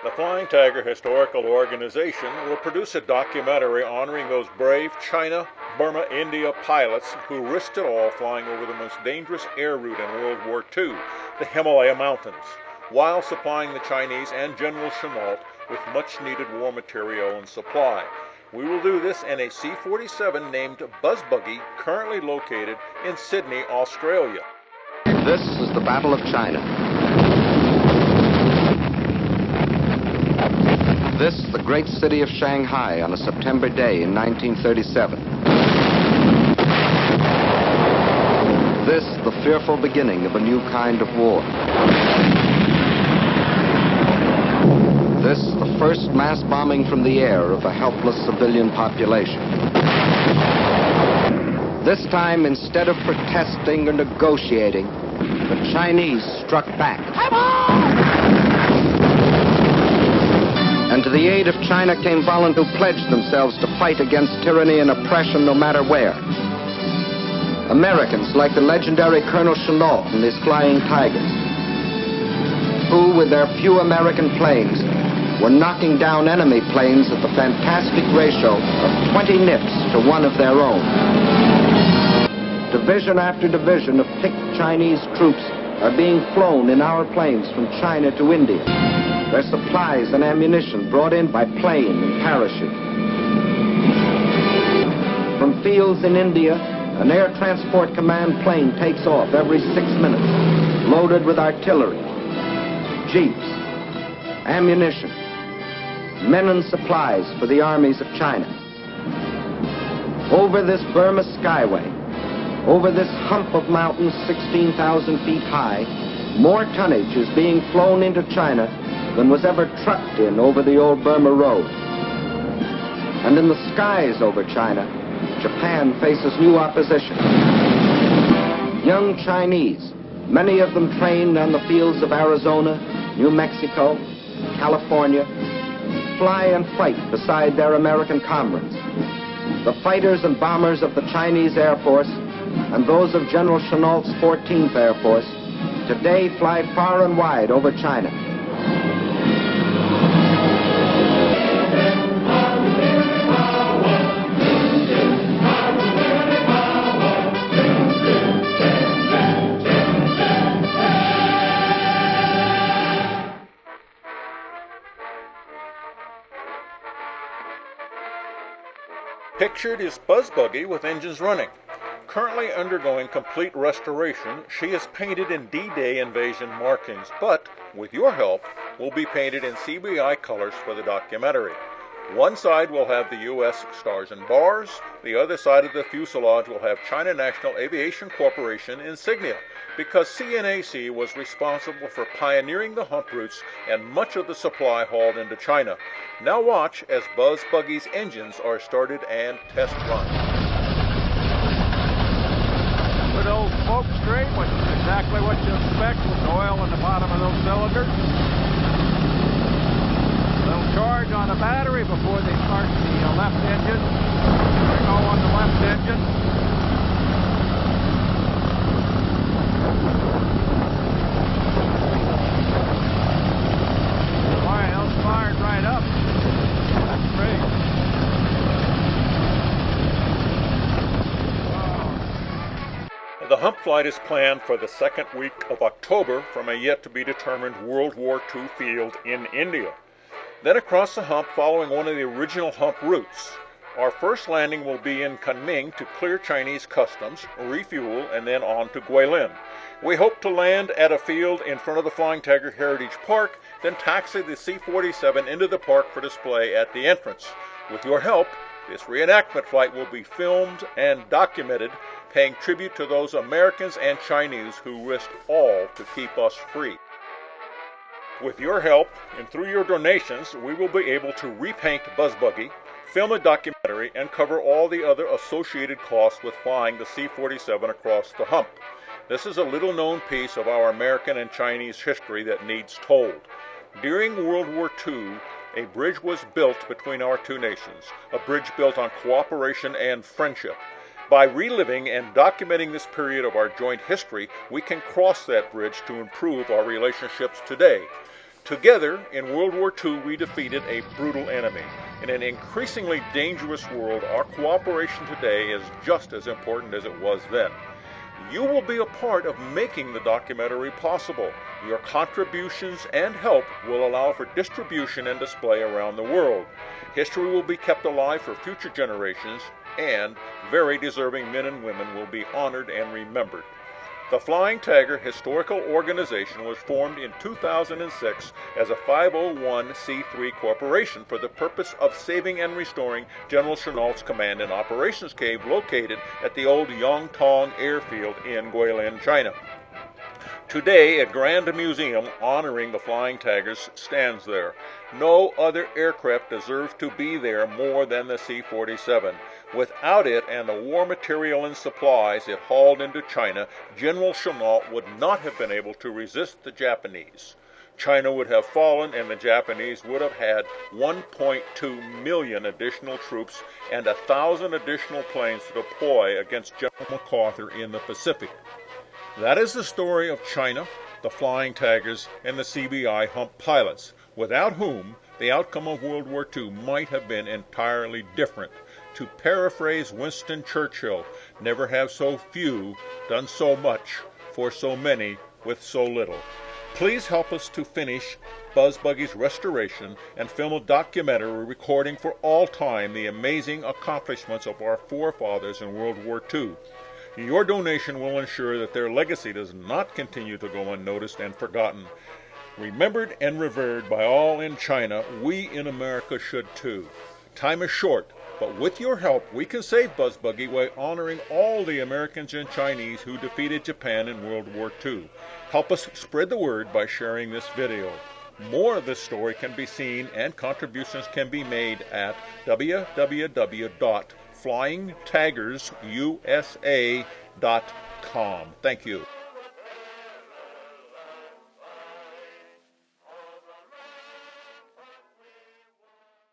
The Flying Tiger Historical Organization will produce a documentary honoring those brave China, Burma, India pilots who risked it all flying over the most dangerous air route in World War II, the Himalaya Mountains, while supplying the Chinese and General Chennault with much-needed war material and supply. We will do this in a C-47 named Buzz Buggy, currently located in Sydney, Australia. This is the Battle of China. This, the great city of Shanghai on a September day in 1937. This, the fearful beginning of a new kind of war. This, the first mass bombing from the air of a helpless civilian population. This time, instead of protesting or negotiating, the Chinese struck back. Come on! And to the aid of China came volunteers who pledged themselves to fight against tyranny and oppression no matter where. Americans like the legendary Colonel Chennault and his Flying Tigers, who, with their few American planes, were knocking down enemy planes at the fantastic ratio of 20 nips to one of their own. Division after division of picked Chinese troops are being flown in our planes from China to India. Their supplies and ammunition brought in by plane and parachute. From fields in India, an Air Transport Command plane takes off every 6 minutes, loaded with artillery, jeeps, ammunition, men and supplies for the armies of China. Over this Burma skyway, over this hump of mountains 16,000 feet high, more tonnage is being flown into China than was ever trucked in over the old Burma Road. And in the skies over China, Japan faces new opposition. Young Chinese, many of them trained on the fields of Arizona, New Mexico, California, fly and fight beside their American comrades. The fighters and bombers of the Chinese Air Force and those of General Chennault's 14th Air Force today fly far and wide over China. Pictured is Buzz Buggy with engines running. Currently undergoing complete restoration, she is painted in D-Day invasion markings, but with your help, will be painted in CBI colors for the documentary. One side will have the U.S. stars and bars, the other side of the fuselage will have China National Aviation Corporation insignia, because CNAC was responsible for pioneering the hump routes and much of the supply hauled into China. Now watch as Buzz Buggy's engines are started and test run. Good old smoke stream, which is exactly what you expect with oil in the bottom of those cylinders. Little charge on the battery before they start the left engine. There we go on the left engine. Fired right up. That's great. Wow. The hump flight is planned for the second week of October from a yet-to-be-determined World War II field in India. Then across the hump following one of the original hump routes. Our first landing will be in Kunming to clear Chinese customs, refuel, and then on to Guilin. We hope to land at a field in front of the Flying Tiger Heritage Park, then taxi the C-47 into the park for display at the entrance. With your help, this reenactment flight will be filmed and documented, paying tribute to those Americans and Chinese who risked all to keep us free. With your help and through your donations, we will be able to repaint Buzz Buggy, film a documentary, and cover all the other associated costs with flying the C-47 across the hump. This is a little-known piece of our American and Chinese history that needs told. During World War II, a bridge was built between our two nations, a bridge built on cooperation and friendship. By reliving and documenting this period of our joint history, we can cross that bridge to improve our relationships today. Together, in World War II, we defeated a brutal enemy. In an increasingly dangerous world, our cooperation today is just as important as it was then. You will be a part of making the documentary possible. Your contributions and help will allow for distribution and display around the world. History will be kept alive for future generations, and very deserving men and women will be honored and remembered. The Flying Tiger Historical Organization was formed in 2006 as a 501c3 corporation for the purpose of saving and restoring General Chennault's Command and Operations Cave located at the old Yongtong Airfield in Guilin, China. Today, a grand museum honoring the Flying Tigers stands there. No other aircraft deserves to be there more than the C-47. Without it and the war material and supplies it hauled into China, General Chennault would not have been able to resist the Japanese. China would have fallen and the Japanese would have had 1.2 million additional troops and 1,000 additional planes to deploy against General MacArthur in the Pacific. That is the story of China, the Flying Tigers, and the CBI Hump pilots, without whom the outcome of World War II might have been entirely different. To paraphrase Winston Churchill, never have so few done so much for so many with so little. Please help us to finish Buzz Buggy's restoration and film a documentary recording for all time the amazing accomplishments of our forefathers in World War II. Your donation will ensure that their legacy does not continue to go unnoticed and forgotten. Remembered and revered by all in China, we in America should too. Time is short, but with your help, we can save Buzz Buggy while honoring all the Americans and Chinese who defeated Japan in World War II. Help us spread the word by sharing this video. More of this story can be seen and contributions can be made at www.flyingtigersusa.com. Thank you.